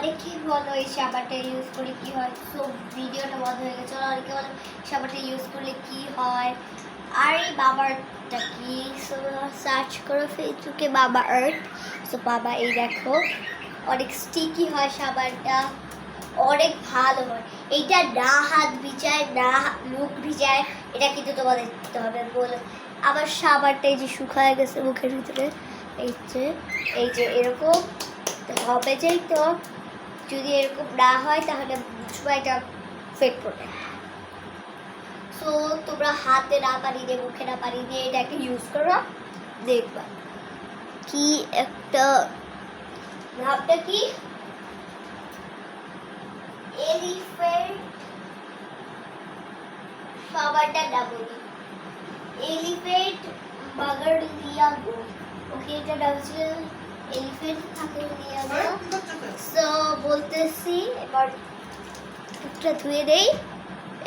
অনেকেই বলো এই সাবানটা ইউজ করে কি হয়, তো ভিডিওটা বন্ধ হয়ে গেছে। অনেকে বলো সাবানটা ইউজ করলে কি হয়, আর এই বাবারটা কি, সার্চ করো ফেসবুকে বাবা আর্থ। তো বাবা এই দেখো অনেক স্টিকি হয় সাবানটা, অনেক ভালো হয়। এইটা না হাত ভিজায় না মুখ ভিজায়, এটা কিন্তু তোমাদের দিতে হবে বলে। আবার সাবানটা এই যে শুকায় গেছে মুখের ভিতরে, এই যে এরকম হবে। যেই তো যদি এরকম না হয় তাহলে বুঝবো এটা ফেক প্রোডাক্ট। সো তোমরা হাতে না পানি দিয়ে মুখে না পানি দিয়ে এটাকে ইউজ করো, দেখবা কি একটা নামটা কি, এলিফ্যান্ট সাবানটা না বলি, এলিফ্যান্ট বাগারলিয়াগো। ওকে, এটা নাম ছিল এলিফ্যান্ট থাকে লিয়াগো। সো বলতেছি এবার মুখটা ধুয়ে দেই।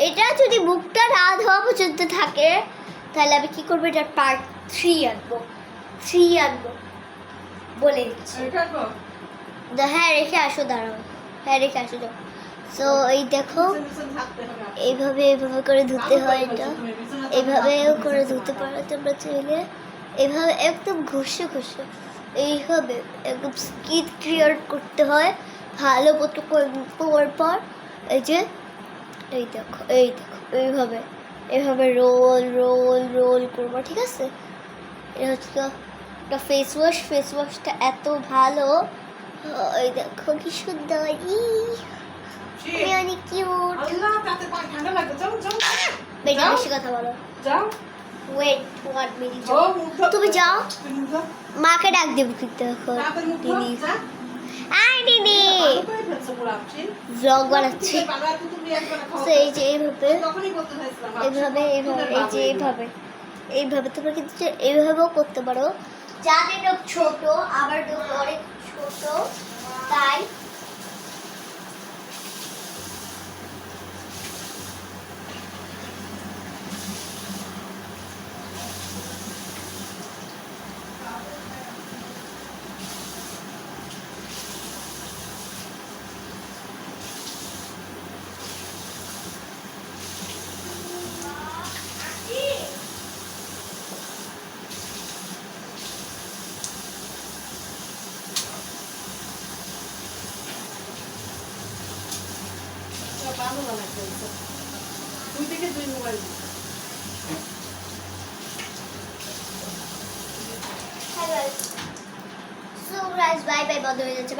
এটা যদি মুখটা না ধোয়া পর্যন্ত থাকে তাহলে আমি কি করবো, এটা পার্ট 3 আনবো বলে দিচ্ছি। হ্যাঁ রেখে আসো, দাঁড়াও, হ্যাঁ রেখে আসো যাও। সো এই দেখো এইভাবে করে ধুতে হয়, এটা এইভাবেও করে ধুতে পারো তোমরা চাইলে, এইভাবে একদম ঘষে এইভাবে একদম স্কিন ক্লিয়ার করতে হয় ভালো মতো করে পর এই যে এই দেখো এইভাবে রোল করবো, ঠিক আছে। এটা হচ্ছে একটা ফেস ওয়াশটা এত ভালো, এই দেখো কি সুন্দর, অনেক কিউট। বেশি কথা বলো, ওয়েট 1 মিনিট, তুমি যাও, মাকে ডাক দেবো কিন্তু এখন। দিদি দিদি ব্লগ বানাচ্ছি। এই যে এইভাবে তোমরা কিন্তু এইভাবেও করতে পারো, যাদের লোক ছোট আবার অনেক ছোট, তাই সো গাইস বাই বাই, বন্ধ হয়ে যাচ্ছে।